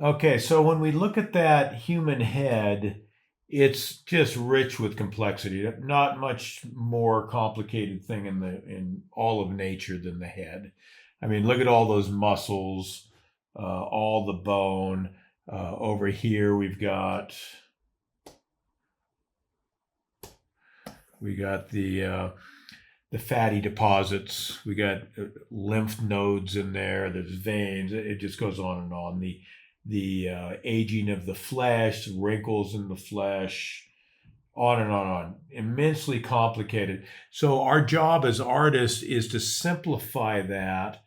Okay, so when we look at that human head, it's just rich with complexity. Not much more complicated thing in all of nature than the head. I mean, look at all those muscles, all the bone. Over here, we got the fatty deposits. We got lymph nodes in there. There's veins. It just goes on and on. The aging of the flesh, wrinkles in the flesh, on and on and on. Immensely complicated. So our job as artists is to simplify that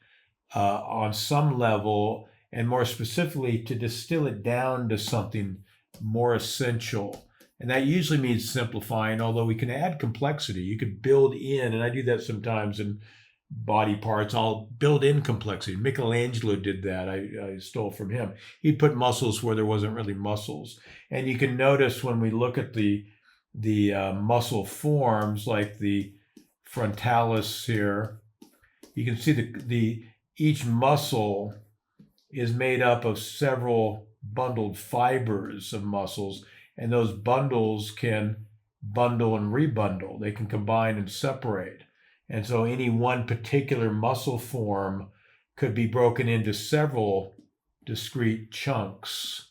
on some level, and more specifically, to distill it down to something more essential. And that usually means simplifying, although we can add complexity. You could build in, and I do that sometimes in body parts. I'll build in complexity. Michelangelo did that. I stole from him. He'd put muscles where there wasn't really muscles. And you can notice when we look at the muscle forms, like the frontalis here, you can see the each muscle is made up of several bundled fibers of muscles, and those bundles can bundle and rebundle. They can combine and separate. And so any one particular muscle form could be broken into several discrete chunks.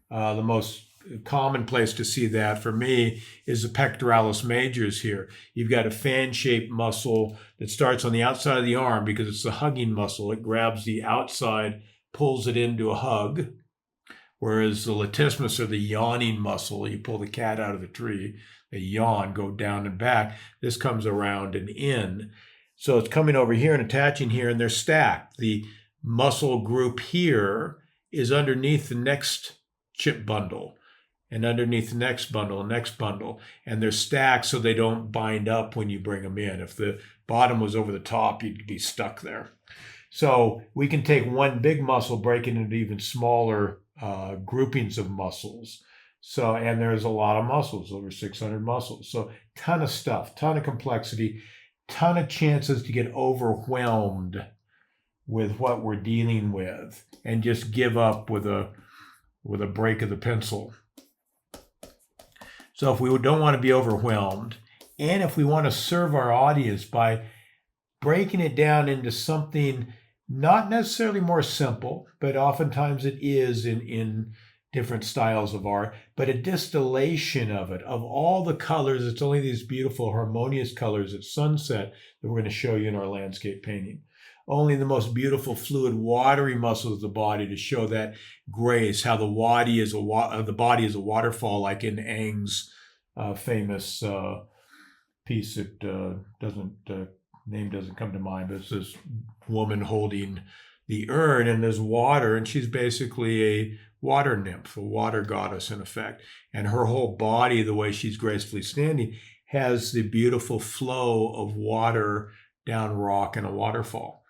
The most common place to see that for me is the pectoralis majors here. You've got a fan-shaped muscle that starts on the outside of the arm because it's the hugging muscle. It grabs the outside, pulls it into a hug. Whereas the latissimus, or the yawning muscle, you pull the cat out of the tree, they yawn, go down and back. This comes around and in. So it's coming over here and attaching here, and they're stacked. The muscle group here is underneath the next chip bundle, and underneath the next bundle, and they're stacked so they don't bind up when you bring them in. If the bottom was over the top, you'd be stuck there. So we can take one big muscle, break it into even smaller groupings of muscles. So, and there's a lot of muscles, over 600 muscles. So ton of stuff, ton of complexity, ton of chances to get overwhelmed with what we're dealing with and just give up with a break of the pencil. So if we don't want to be overwhelmed, and if we want to serve our audience by breaking it down into something not necessarily more simple, but oftentimes it is in different styles of art, but a distillation of it, of all the colors. It's only these beautiful harmonious colors at sunset that we're going to show you in our landscape painting. Only the most beautiful fluid watery muscles of the body to show that grace, how the body is a waterfall, like in Eng's famous piece that name doesn't come to mind, but it's this woman holding the urn, and there's water, and she's basically a water nymph, a water goddess in effect. And her whole body, the way she's gracefully standing, has the beautiful flow of water down rock in a waterfall.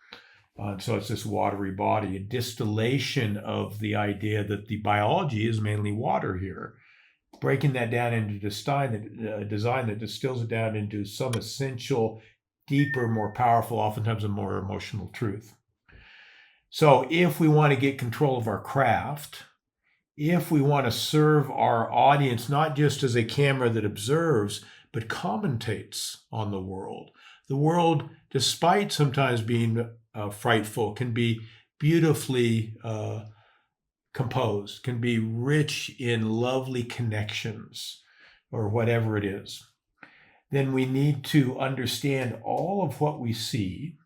So it's this watery body, a distillation of the idea that the biology is mainly water here. Breaking that down into design that distills it down into some essential, deeper, more powerful, oftentimes a more emotional truth. So if we want to get control of our craft, if we want to serve our audience not just as a camera that observes, but commentates on the world, despite sometimes being frightful, can be beautifully composed, can be rich in lovely connections, or whatever it is. Then we need to understand all of what we see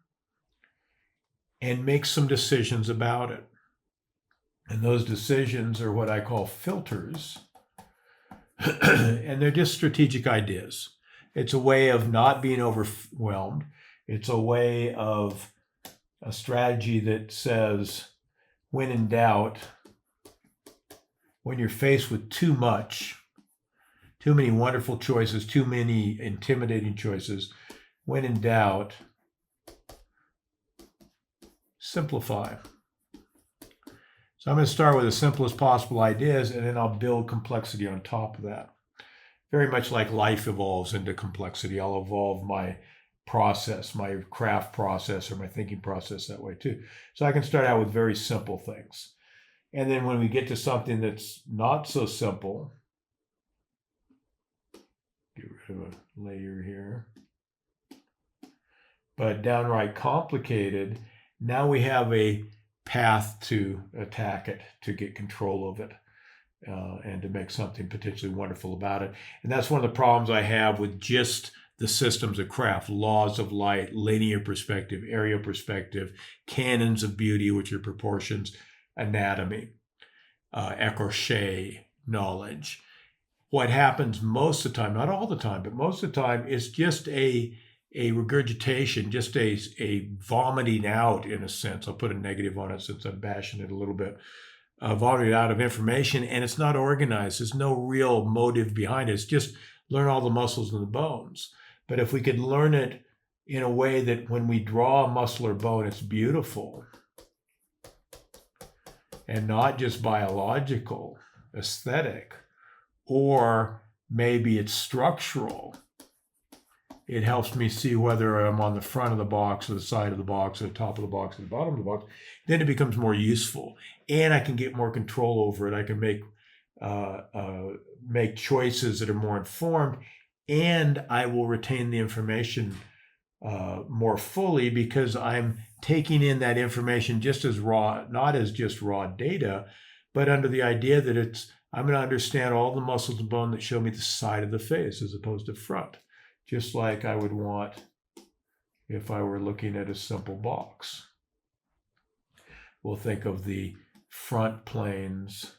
and make some decisions about it. And those decisions are what I call filters. And they're just strategic ideas. It's a way of not being overwhelmed. It's a way of a strategy that says, when in doubt, when you're faced with too many wonderful choices, too many intimidating choices, when in doubt, simplify. So I'm going to start with the simplest possible ideas, and then I'll build complexity on top of that. Very much like life evolves into complexity, I'll evolve my process, my craft process, or my thinking process that way too. So I can start out with very simple things. And then when we get to something that's not so simple, get rid of a layer here, but downright complicated, now we have a path to attack it, to get control of it, and to make something potentially wonderful about it. And that's one of the problems I have with just the systems of craft: laws of light, linear perspective, area perspective, canons of beauty, which are proportions, anatomy, écorché knowledge. What happens most of the time, not all the time, but most of the time, is just a regurgitation, just a vomiting out, in a sense. I'll put a negative on it since I'm bashing it a little bit. Vomiting out of information, and it's not organized. There's no real motive behind it. It's just learn all the muscles and the bones. But if we could learn it in a way that when we draw a muscle or bone, it's beautiful and not just biological, aesthetic, or maybe it's structural. It helps me see whether I'm on the front of the box or the side of the box or the top of the box or the bottom of the box. Then it becomes more useful, and I can get more control over it. I can make choices that are more informed, and I will retain the information more fully because I'm taking in that information just as raw, not as just raw data, but under the idea that I'm going to understand all the muscles and bone that show me the side of the face as opposed to front, just like I would want if I were looking at a simple box. We'll think of the front planes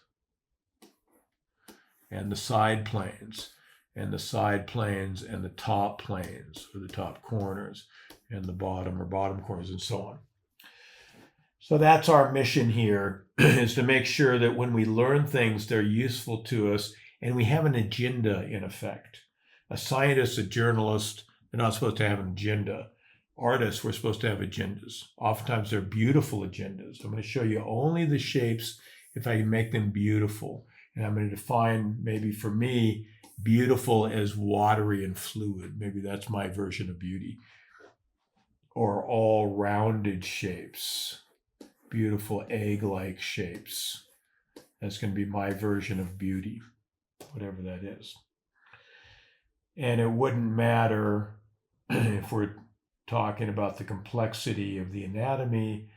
and the side planes, and the side planes and the top planes, or the top corners, and the bottom or bottom corners, and so on. So that's our mission here, is to make sure that when we learn things, they're useful to us, and we have an agenda in effect. A scientist, a journalist, they're not supposed to have an agenda. Artists, we're supposed to have agendas. Oftentimes they're beautiful agendas. I'm going to show you only the shapes if I can make them beautiful. And I'm going to define, maybe for me, beautiful as watery and fluid. Maybe that's my version of beauty. Or all rounded shapes, beautiful egg-like shapes. That's going to be my version of beauty, whatever that is. And it wouldn't matter if we're talking about the complexity of the anatomy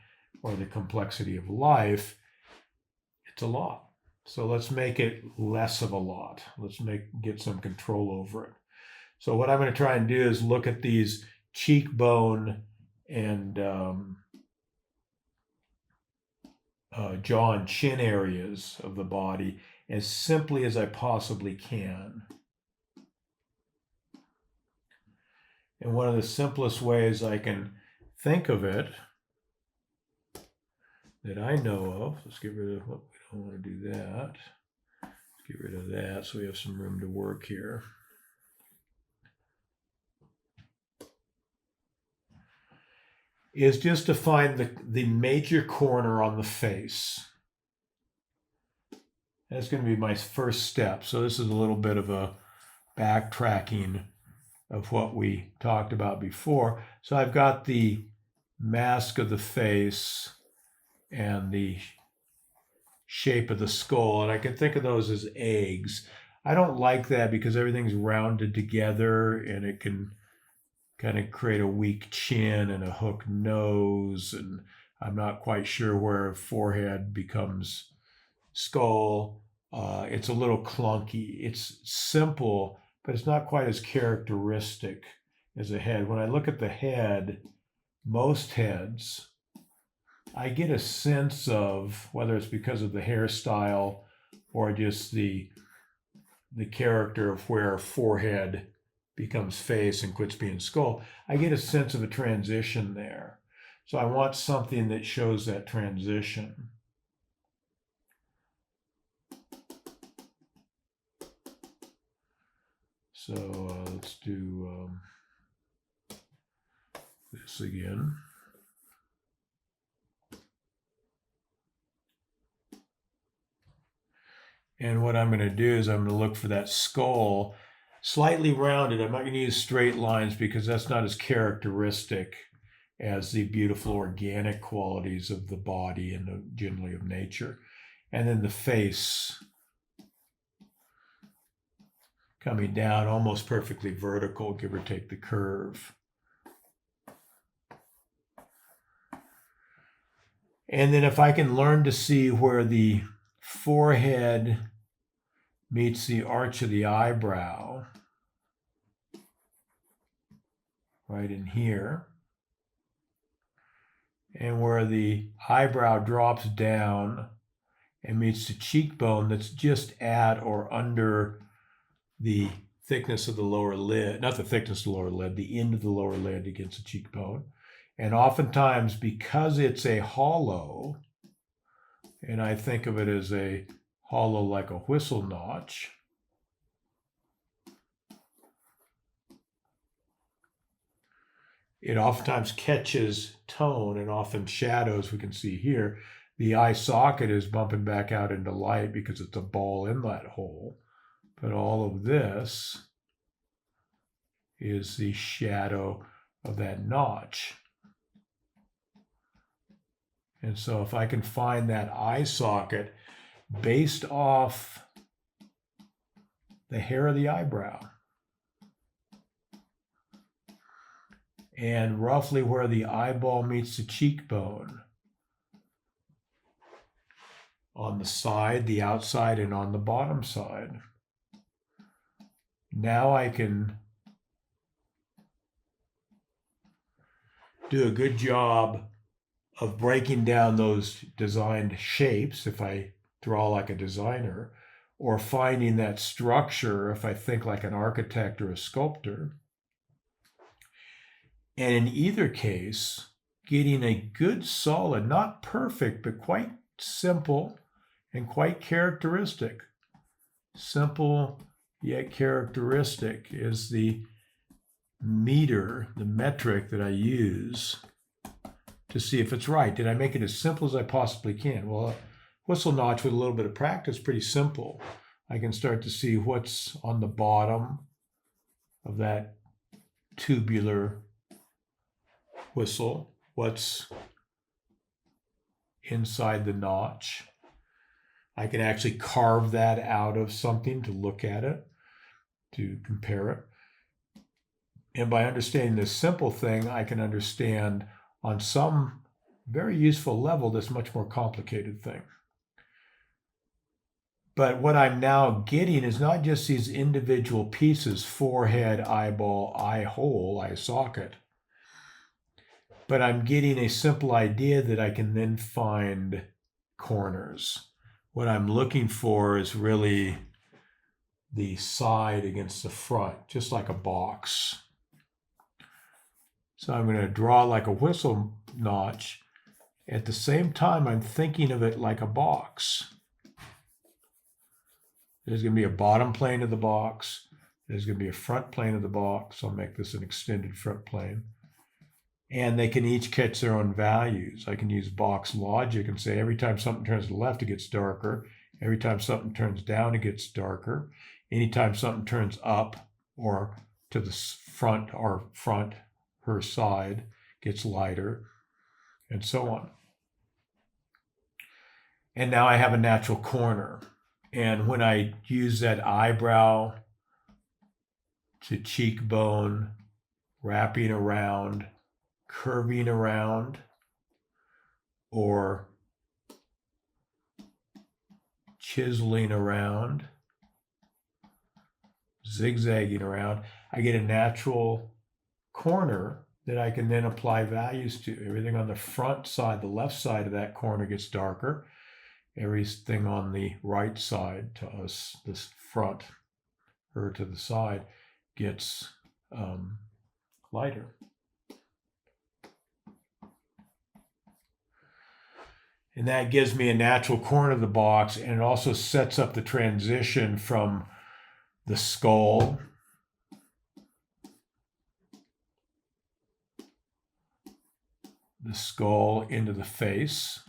or the complexity of life. It's a lot. So let's make it less of a lot. Let's get some control over it. So what I'm going to try and do is look at these cheekbone and jaw and chin areas of the body as simply as I possibly can. And one of the simplest ways I can think of it that I know of, let's get rid of what we don't want to do that. Let's get rid of that so we have some room to work here. Is just to find the major corner on the face. That's going to be my first step. So this is a little bit of a backtracking of what we talked about before. So I've got the mask of the face and the shape of the skull, and I can think of those as eggs. I don't like that because everything's rounded together and it can kind of create a weak chin and a hooked nose, and I'm not quite sure where forehead becomes skull. It's a little clunky. It's simple, but it's not quite as characteristic as a head. When I look at the head, most heads, I get a sense of, whether it's because of the hairstyle or just the character of where forehead becomes face and quits being skull, I get a sense of a transition there. So I want something that shows that transition. So let's do this again. And what I'm going to do is I'm going to look for that skull slightly rounded. I'm not going to use straight lines because that's not as characteristic as the beautiful organic qualities of the body and generally of nature. and then the face coming down almost perfectly vertical, give or take the curve. And then if I can learn to see where the forehead meets the arch of the eyebrow, right in here, and where the eyebrow drops down and meets the cheekbone that's just at or under the thickness of the lower lid, not the thickness of the lower lid, the end of the lower lid against the cheekbone. And oftentimes, because it's a hollow, and I think of it as a hollow like a whistle notch, it oftentimes catches tone and often shadows. We can see here, the eye socket is bumping back out into light because it's a ball inlet hole. But all of this is the shadow of that notch. And so if I can find that eye socket based off the hair of the eyebrow and roughly where the eyeball meets the cheekbone, on the side, the outside, and on the bottom side, now I can do a good job of breaking down those designed shapes if I draw like a designer, or finding that structure if I think like an architect or a sculptor. And in either case, getting a good, solid, not perfect, but quite simple and quite characteristic. Simple yet characteristic is the meter, the metric that I use to see if it's right. Did I make it as simple as I possibly can? Well, a whistle notch with a little bit of practice, pretty simple. I can start to see what's on the bottom of that tubular whistle, what's inside the notch. I can actually carve that out of something to look at it, to compare it. And by understanding this simple thing, I can understand on some very useful level this much more complicated thing. But what I'm now getting is not just these individual pieces, forehead, eyeball, eye hole, eye socket, but I'm getting a simple idea that I can then find corners. What I'm looking for is really the side against the front, just like a box. So I'm going to draw like a whistle notch. At the same time, I'm thinking of it like a box. There's going to be a bottom plane of the box. There's going to be a front plane of the box. I'll make this an extended front plane. And they can each catch their own values. I can use box logic and say every time something turns to the left, it gets darker. Every time something turns down, it gets darker. Anytime something turns up or to the front or front, her side, gets lighter, and so on. And now I have a natural corner. And when I use that eyebrow to cheekbone, wrapping around, curving around, or chiseling around, zigzagging around, I get a natural corner that I can then apply values to. Everything on the front side, the left side of that corner gets darker. Everything on the right side to us, this front, or to the side, gets lighter. And that gives me a natural corner of the box, and it also sets up the transition from the skull into the face,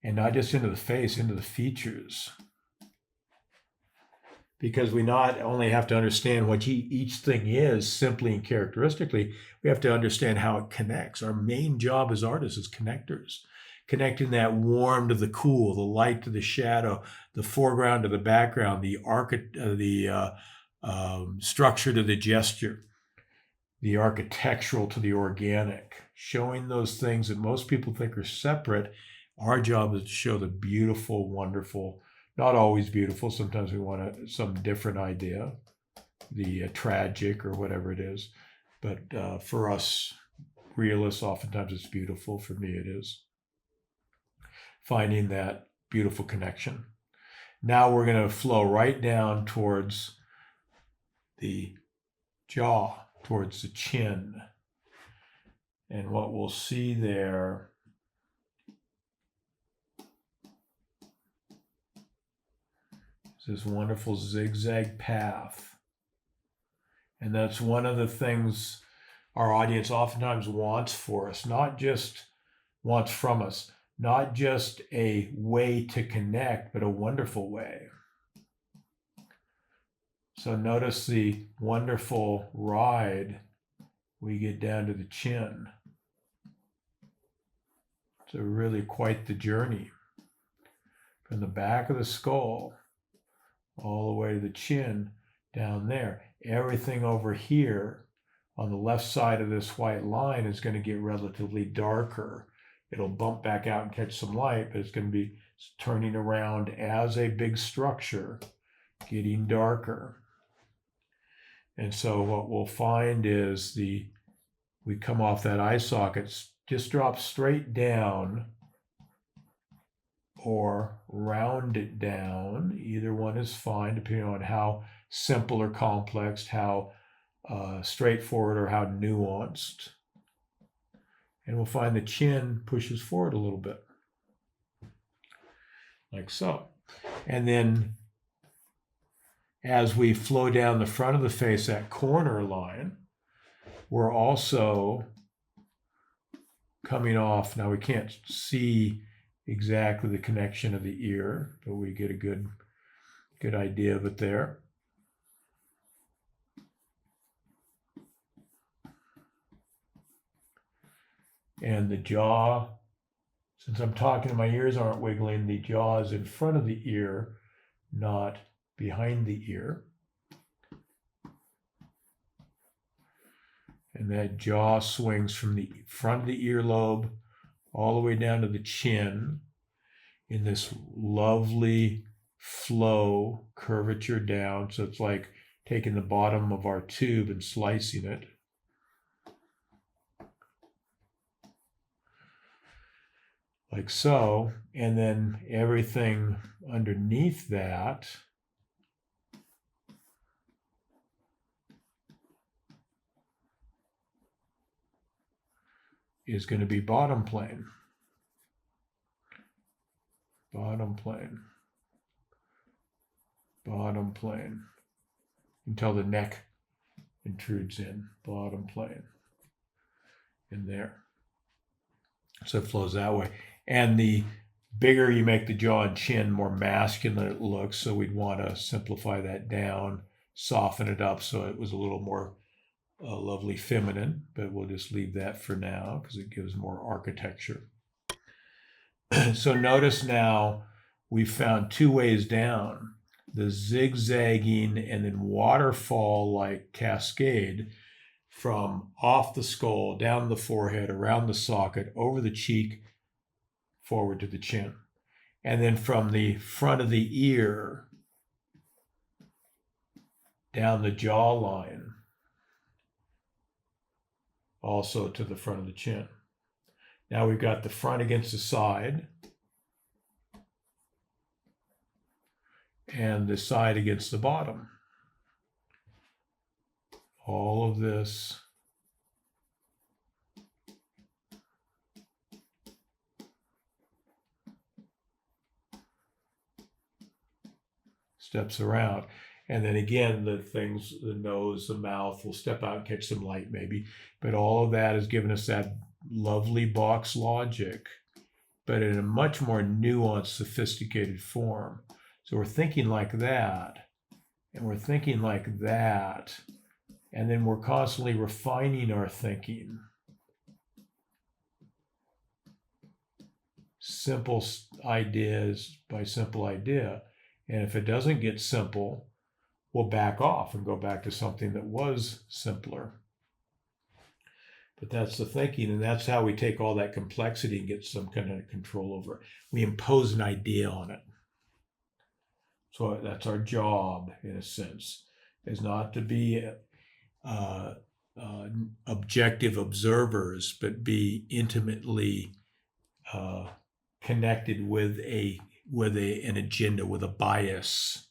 and not just into the face, into the features. Because we not only have to understand what each thing is simply and characteristically, we have to understand how it connects. Our main job as artists is connectors. connecting that warm to the cool, the light to the shadow, the foreground to the background, the structure to the gesture, the architectural to the organic, showing those things that most people think are separate. Our job is to show the beautiful, wonderful, not always beautiful. Sometimes we want some different idea, the tragic or whatever it is. But for us realists, oftentimes it's beautiful. For me, it is. Finding that beautiful connection. Now we're going to flow right down towards the jaw, towards the chin. And what we'll see there is this wonderful zigzag path. And that's one of the things our audience oftentimes wants for us, not just wants from us, not just a way to connect, but a wonderful way. So notice the wonderful ride we get down to the chin. It's really quite the journey. From the back of the skull all the way to the chin down there. Everything over here on the left side of this white line is going to get relatively darker. It'll bump back out and catch some light, but it's going to be turning around as a big structure, getting darker. And so what we'll find is we come off that eye socket, just drop straight down or round it down. Either one is fine, depending on how simple or complex, how straightforward or how nuanced. And we'll find the chin pushes forward a little bit, like so. And then as we flow down the front of the face, that corner line, we're also coming off. Now we can't see exactly the connection of the ear, but we get a good idea of it there. And the jaw, since I'm talking and my ears aren't wiggling, the jaw is in front of the ear, not behind the ear. And that jaw swings from the front of the earlobe all the way down to the chin in this lovely flow, curvature down. So it's like taking the bottom of our tube and slicing it. Like so. And then everything underneath that is going to be bottom plane. Bottom plane. Bottom plane. Until the neck intrudes in. Bottom plane. In there. So it flows that way. And the bigger you make the jaw and chin, more masculine it looks. So we'd want to simplify that down, soften it up so it was a little more lovely feminine, but we'll just leave that for now because it gives more architecture. So notice now we've found two ways down, the zigzagging and then waterfall-like cascade from off the skull, down the forehead, around the socket, over the cheek, forward to the chin. And then from the front of the ear, down the jawline, also to the front of the chin. Now we've got the front against the side and the side against the bottom. All of this steps around. And then again, the things, the nose, the mouth will step out and catch some light maybe. But all of that has given us that lovely box logic, but in a much more nuanced, sophisticated form. So we're thinking like that, and we're thinking like that, and then we're constantly refining our thinking. simple ideas by simple idea. And if it doesn't get simple, we'll back off and go back to something that was simpler. But that's the thinking, and that's how we take all that complexity and get some kind of control over it. We impose an idea on it. So that's our job, in a sense, is not to be objective observers, but be intimately connected with an agenda, with a bias,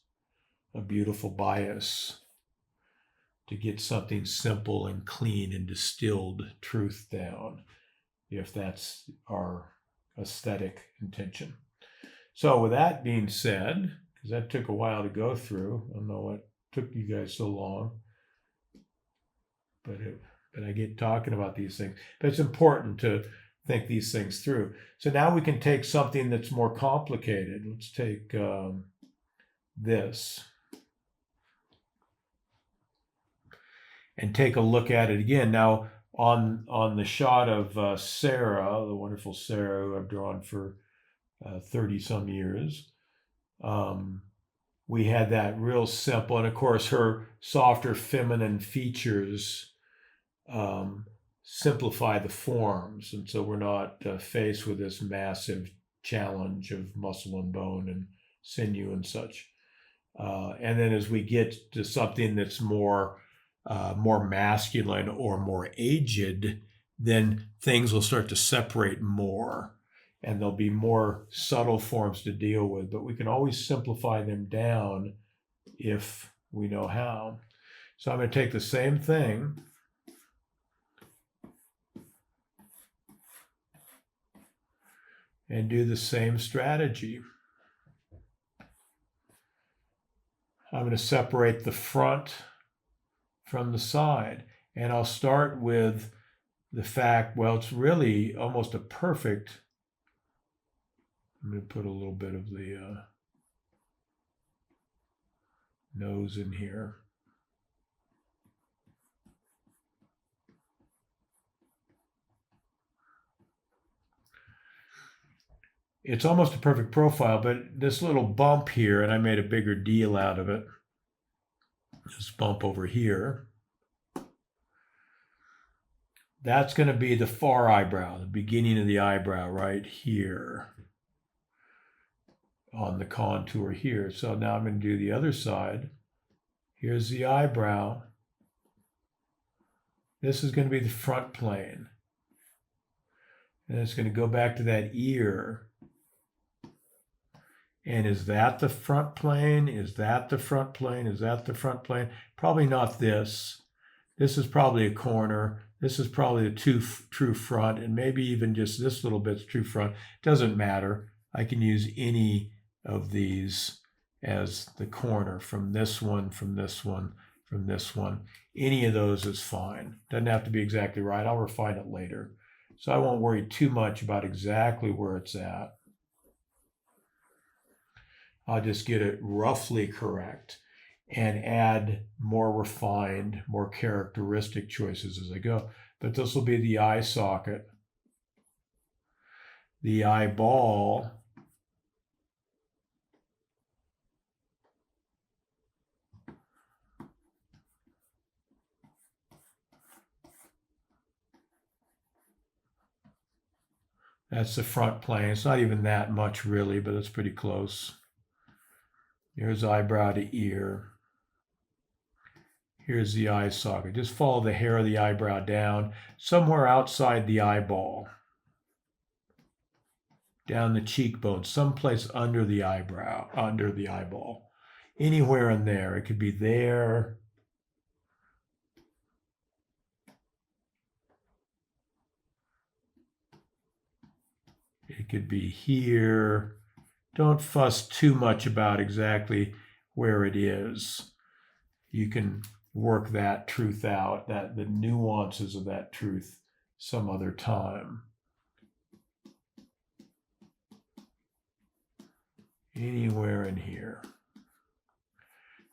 a beautiful bias, to get something simple and clean and distilled truth down, if that's our aesthetic intention. So with that being said, because that took a while to go through, I don't know what took you guys so long, but I get talking about these things. But it's important to think these things through. So now we can take something that's more complicated. Let's take this and take a look at it again. Now on the shot of Sarah, the wonderful Sarah, who I've drawn for 30 some years, we had that real simple, and of course her softer feminine features simplify the forms, and so we're not faced with this massive challenge of muscle and bone and sinew and such. And then as we get to something that's more masculine or more aged, then things will start to separate more, and there'll be more subtle forms to deal with, but we can always simplify them down if we know how. So I'm going to take the same thing and do the same strategy. I'm going to separate the front from the side, and I'll start with the fact, well, it's really almost a perfect, I'm going to put a little bit of the nose in here. It's almost a perfect profile, but this little bump here, and I made a bigger deal out of it, this bump over here, that's going to be the far eyebrow, the beginning of the eyebrow right here on the contour here. So now I'm going to do the other side. Here's the eyebrow. This is going to be the front plane. And it's going to go back to that ear. And is that the front plane? Is that the front plane? Is that the front plane? Probably not this. This is probably a corner. This is probably the true front, and maybe even just this little bit's true front. Doesn't matter. I can use any of these as the corner, from this one, from this one, from this one. Any of those is fine. Doesn't have to be exactly right. I'll refine it later. So I won't worry too much about exactly where it's at. I'll just get it roughly correct and add more refined, more characteristic choices as I go. But this will be the eye socket, the eyeball, that's the front plane. It's not even that much really, but it's pretty close. Here's eyebrow to ear. Here's the eye socket. Just follow the hair of the eyebrow down somewhere outside the eyeball, down the cheekbone, someplace under the eyebrow, under the eyeball, anywhere in there. It could be there. It could be here. Don't fuss too much about exactly where it is. You can work that truth out, that the nuances of that truth some other time. Anywhere in here.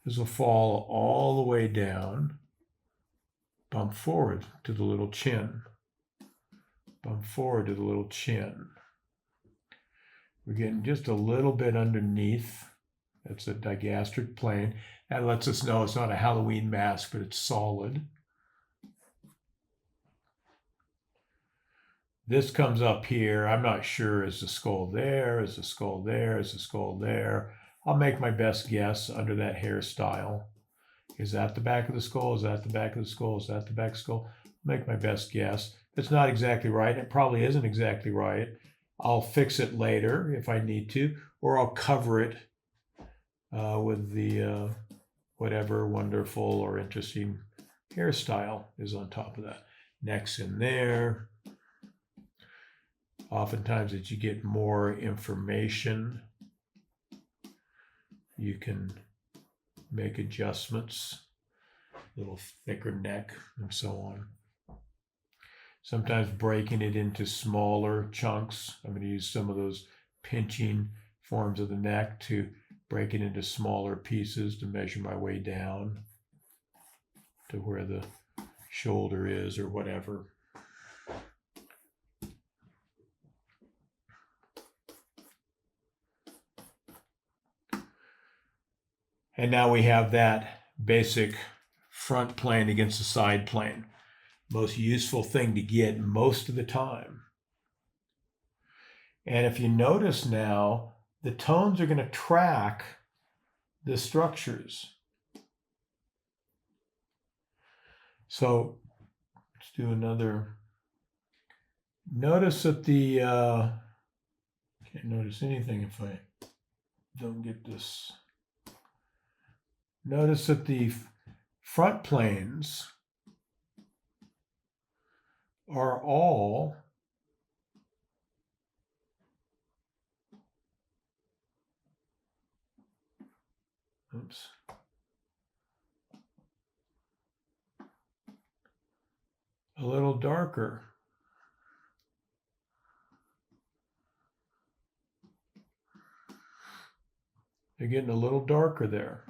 This will fall all the way down, bump forward to the little chin, bump forward to the little chin. We're getting just a little bit underneath. That's a digastric plane. That lets us know it's not a Halloween mask, but it's solid. This comes up here. I'm not sure. Is the skull there? Is the skull there? Is the skull there? I'll make my best guess under that hairstyle. Is that the back of the skull? Is that the back of the skull? Is that the back of the skull? Make my best guess. If it's not exactly right, it probably isn't exactly right. I'll fix it later if I need to, or I'll cover it with the whatever wonderful or interesting hairstyle is on top of that. Neck's in there. Oftentimes, as you get more information, you can make adjustments, a little thicker neck and so on. Sometimes breaking it into smaller chunks. I'm going to use some of those pinching forms of the neck to break it into smaller pieces to measure my way down to where the shoulder is or whatever. And now we have that basic front plane against the side plane. Most useful thing to get most of the time. And if you notice now, the tones are going to track the structures. So let's do another. Notice that the, can't notice anything if I don't get this. Notice that the front planes are all a little darker. They're getting a little darker there.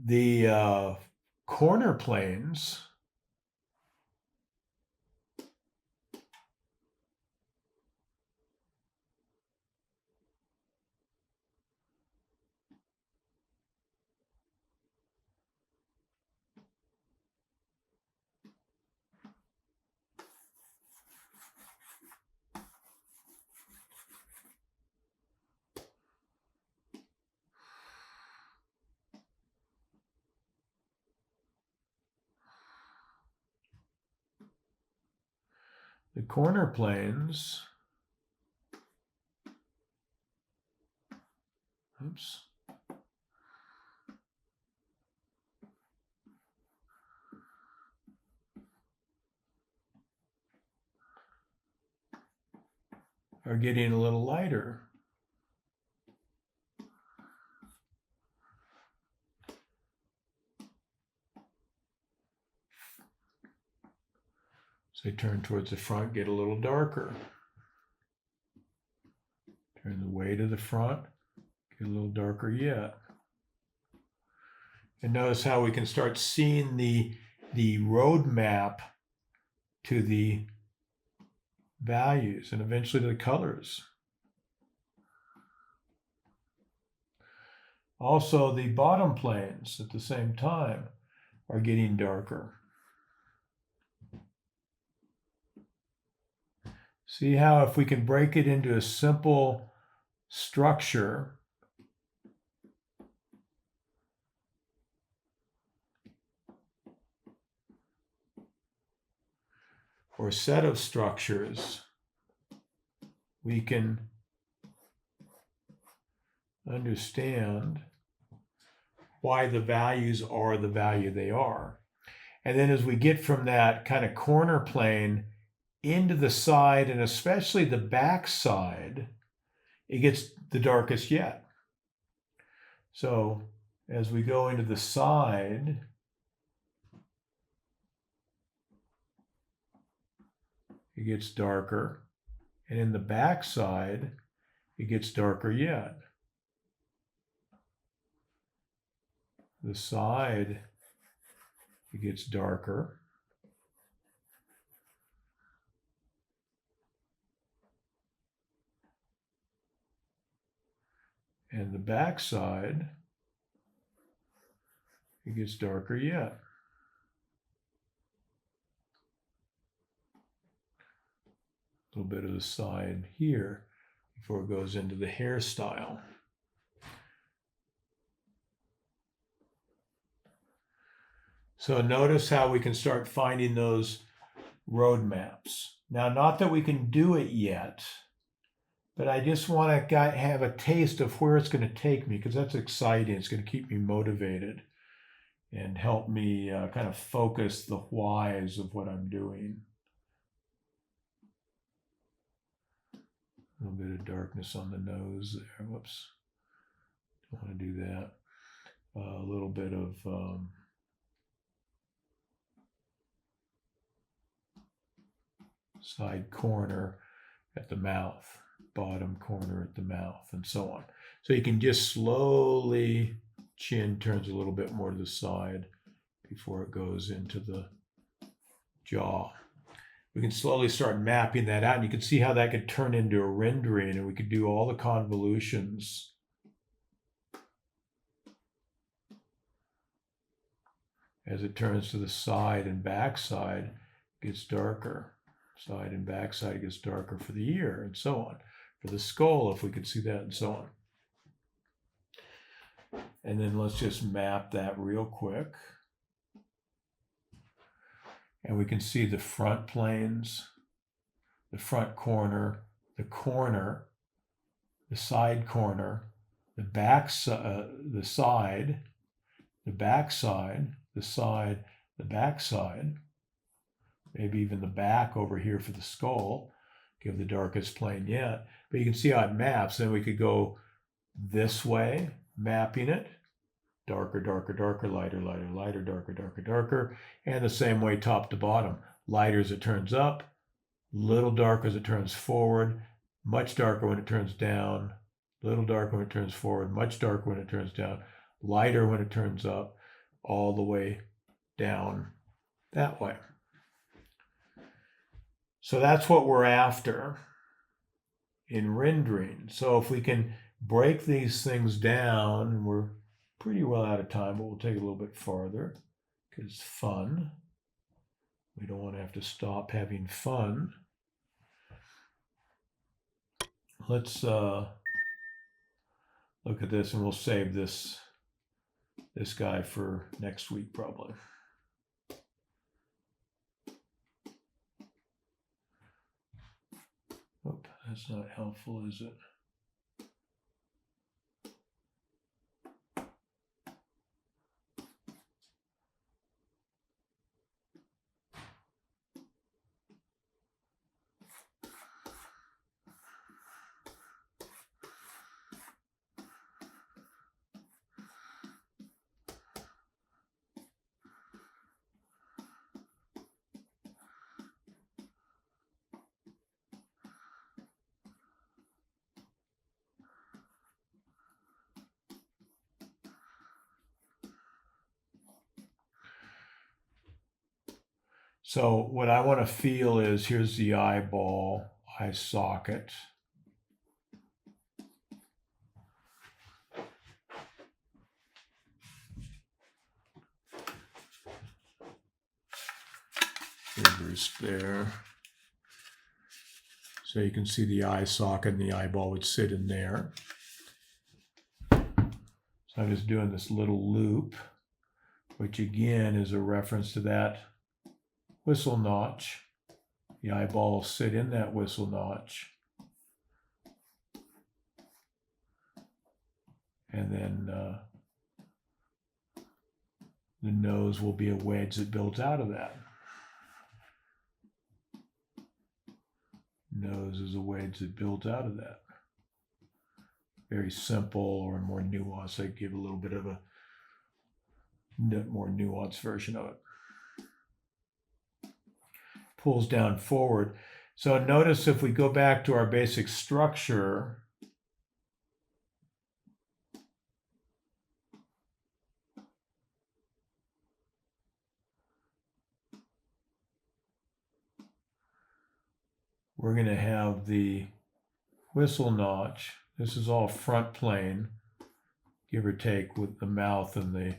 The corner planes are getting a little lighter. So they turn towards the front, get a little darker. Turn the way to the front, get a little darker yet. And notice how we can start seeing the roadmap to the values and eventually to the colors. Also, the bottom planes at the same time are getting darker. See how if we can break it into a simple structure, or set of structures, we can understand why the values are the value they are. And then as we get from that kind of corner plane into the side, and especially the back side, it gets the darkest yet. So as we go into the side, it gets darker. And in the back side, it gets darker yet. The side, it gets darker. And the back side, it gets darker yet. A little bit of the side here before it goes into the hairstyle. So notice how we can start finding those roadmaps. Now, not that we can do it yet, but I just want to have a taste of where it's going to take me, because that's exciting. It's going to keep me motivated and help me kind of focus the whys of what I'm doing. A little bit of darkness on the nose there. Whoops. Don't want to do that. A little bit of side corner at the mouth, bottom corner at the mouth, and so on. So you can just slowly, chin turns a little bit more to the side before it goes into the jaw. We can slowly start mapping that out, and you can see how that could turn into a rendering, and we could do all the convolutions. As it turns to the side and back side, it gets darker. Side and back side gets darker for the ear, and so on. For the skull, if we could see that, and so on. And then let's just map that real quick. And we can see the front planes, the front corner, the side corner, the back side, the side, the back side, the side, the back side, maybe even the back over here for the skull, give the darkest plane yet. But you can see how it maps. Then we could go this way, mapping it. Darker, darker, darker, lighter, lighter, lighter, darker, darker, darker. And the same way top to bottom. Lighter as it turns up, little darker as it turns forward, much darker when it turns down, little darker when it turns forward, much darker when it turns down, lighter when it turns up, all the way down that way. So that's what we're after in rendering. So if we can break these things down, and we're pretty well out of time, but we'll take it a little bit farther because it's fun. We don't want to have to stop having fun. Let's look at this, and we'll save this guy for next week probably. Oh, that's not helpful, is it? So what I want to feel is, here's the eyeball, eye socket. Fingers there. So you can see the eye socket and the eyeball would sit in there. So I'm just doing this little loop, which again is a reference to that whistle notch. The eyeball will sit in that whistle notch. And then the nose will be a wedge that builds out of that. Nose is a wedge that builds out of that. Very simple, or more nuanced. I give a little bit of a more nuanced version of it. Pulls down forward. So notice if we go back to our basic structure, we're going to have the whistle notch. This is all front plane. give or take, with the mouth and the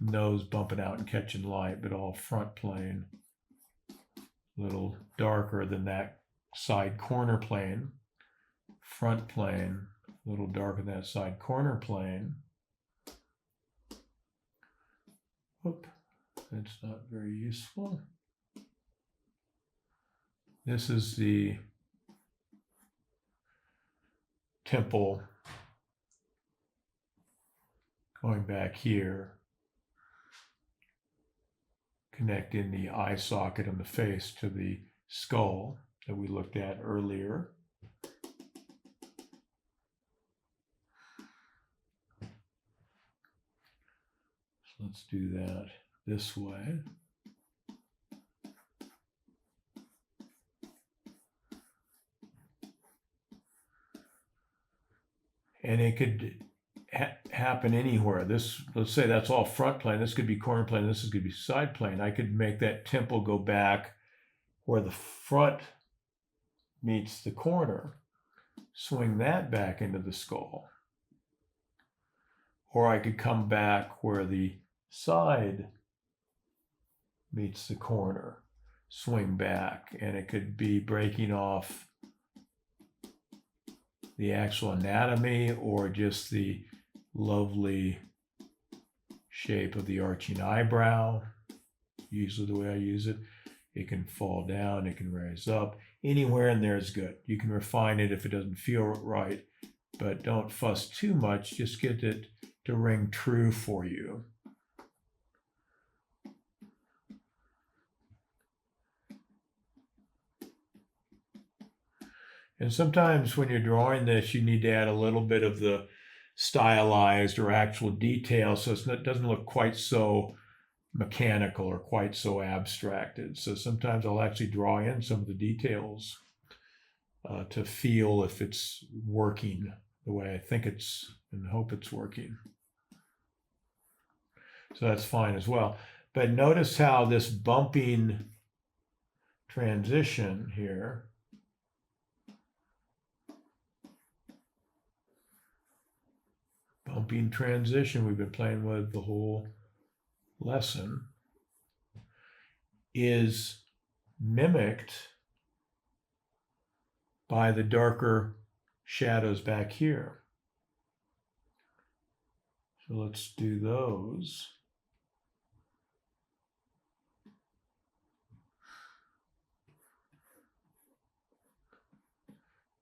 nose bumping out and catching light, but all front plane. A little darker than that side corner plane. Front plane, a little darker than that side corner plane. Whoop, that's not very useful. This is the temple going back here, connecting the eye socket and the face to the skull that we looked at earlier. So let's do that this way. And it could happen anywhere. This, let's say that's all front plane. This could be corner plane. This is going to be side plane. I could make that temple go back where the front meets the corner, swing that back into the skull. Or I could come back where the side meets the corner, swing back, and it could be breaking off the actual anatomy or just the lovely shape of the arching eyebrow. Usually the way I use it. It can fall down, it can rise up. Anywhere in there is good. You can refine it if it doesn't feel right, but don't fuss too much. Just get it to ring true for you. And sometimes when you're drawing this, you need to add a little bit of the stylized or actual detail so it doesn't look quite so mechanical or quite so abstracted. So sometimes I'll actually draw in some of the details to feel if it's working the way I think it's and hope it's working. So that's fine as well. But notice how this bumping transition here we've been playing with the whole lesson is mimicked by the darker shadows back here. So let's do those.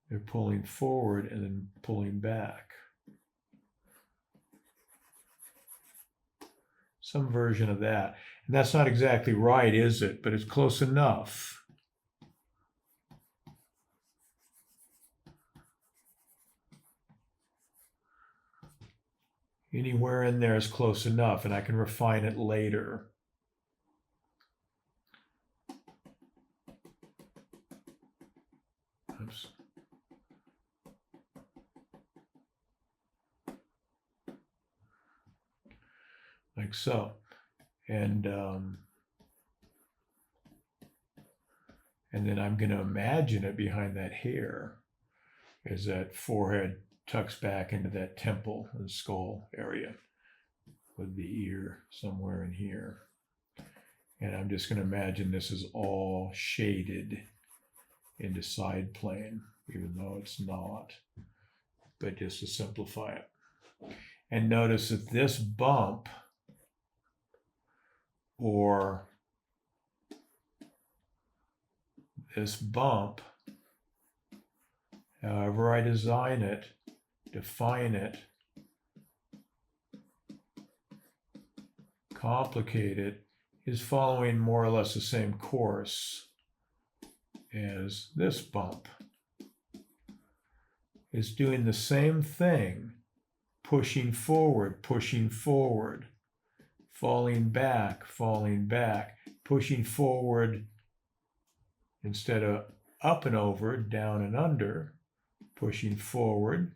They're pulling forward and then pulling back. Some version of that. And that's not exactly right, is it? But it's close enough. Anywhere in there is close enough, and I can refine it later. Oops. Like so. And then I'm going to imagine it behind that hair as that forehead tucks back into that temple and skull area with the ear somewhere in here. And I'm just going to imagine this is all shaded into side plane, even though it's not, but just to simplify it. And notice that this bump or this bump, however I design it, define it, complicate it, is following more or less the same course as this bump. It's doing the same thing, pushing forward, falling back, pushing forward instead of up and over, down and under, pushing forward,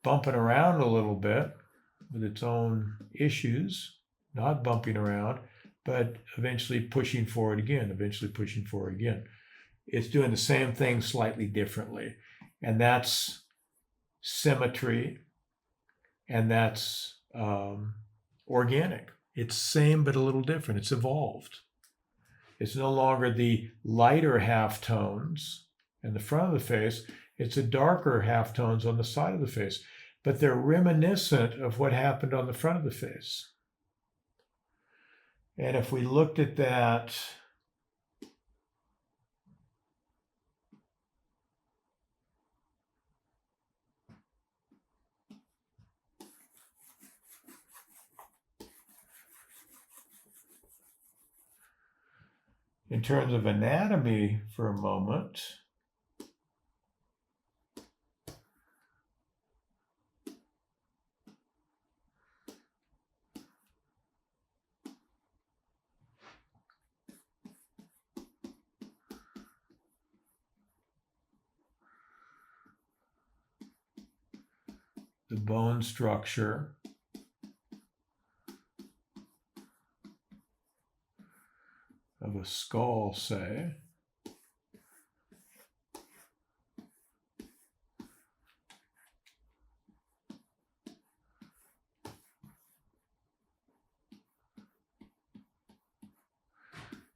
bumping around a little bit with its own issues, not bumping around, but eventually pushing forward again, It's doing the same thing slightly differently. And that's symmetry, and that's organic. It's same but a little different. It's evolved. It's no longer the lighter halftones in the front of the face. It's the darker halftones on the side of the face. But they're reminiscent of what happened on the front of the face. And if we looked at that in terms of anatomy for a moment, the bone structure of a skull, say,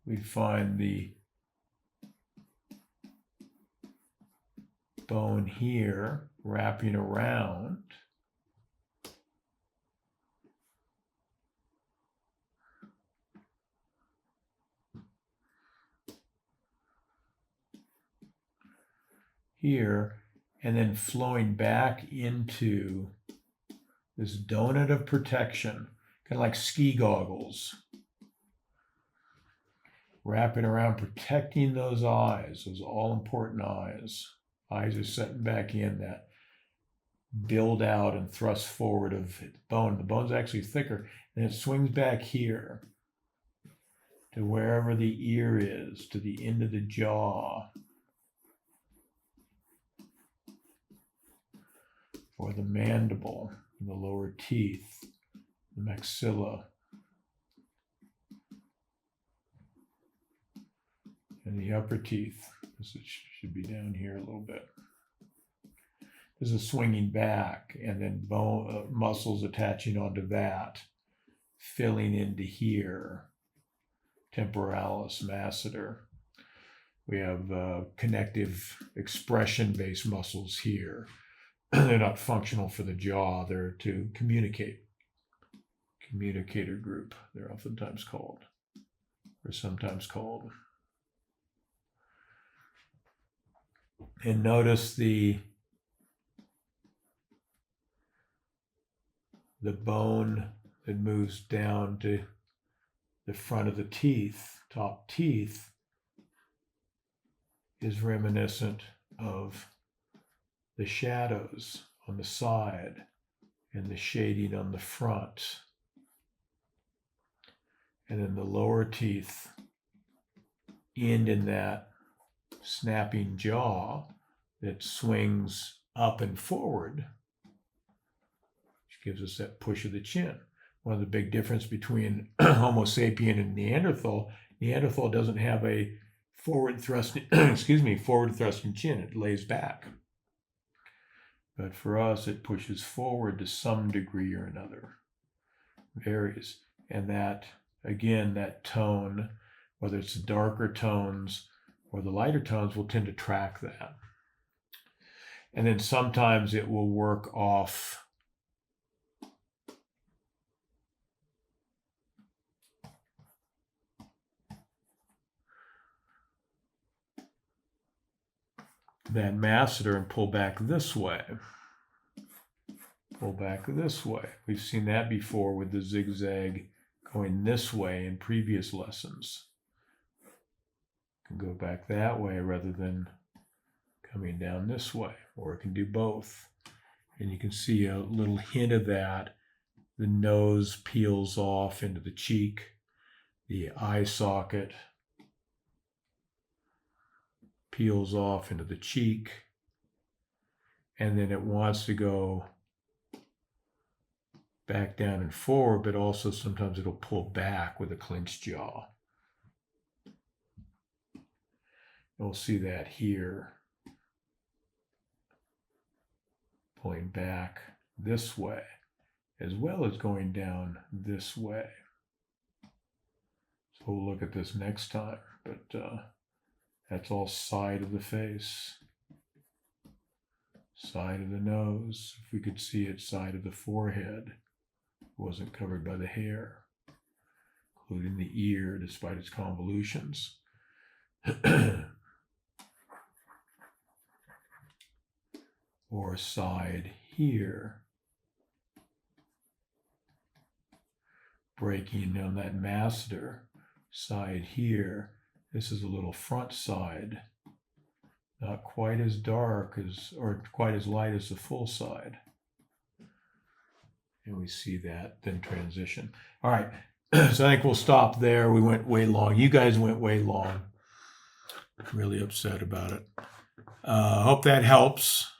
we'd find the bone here wrapping around here, and then flowing back into this donut of protection, kind of like ski goggles, wrapping around, protecting those eyes, those all-important eyes. Eyes are setting back in that build out and thrust forward of bone. The bone's actually thicker, and it swings back here to wherever the ear is, to the end of the jaw, or the mandible, the lower teeth, the maxilla, and the upper teeth. This should be down here a little bit. This is swinging back, and then bone muscles attaching onto that, filling into here, temporalis, masseter. We have connective expression-based muscles here. They're not functional for the jaw. They're to communicate. Communicator group, they're oftentimes called, or sometimes called. And notice the bone that moves down to the front of the teeth, top teeth, is reminiscent of the shadows on the side and the shading on the front. And then the lower teeth end in that snapping jaw that swings up and forward, which gives us that push of the chin. One of the big difference between Homo sapien and Neanderthal doesn't have a forward thrusting, forward thrusting chin. It lays back. But for us, it pushes forward to some degree or another. Varies. And that, again, that tone, whether it's the darker tones or the lighter tones, will tend to track that. And then sometimes it will work off that masseter and pull back this way. Pull back this way. We've seen that before with the zigzag going this way in previous lessons. Can go back that way rather than coming down this way, or it can do both. And you can see a little hint of that. The nose peels off into the cheek, the eye socket peels off into the cheek, and then it wants to go back down and forward, but also sometimes it'll pull back with a clenched jaw. You'll see that here. pulling back this way, as well as going down this way. So we'll look at this next time, but that's all side of the face, side of the nose. If we could see it, side of the forehead. It wasn't covered by the hair, including the ear, despite its convolutions. Or side here, breaking on that masseter, side here. This is a little front side, not quite as dark as, or quite as light as the full side. And we see that, then transition. All right, so I think we'll stop there. We went way long. You guys went way long. Really upset about it. Hope that helps.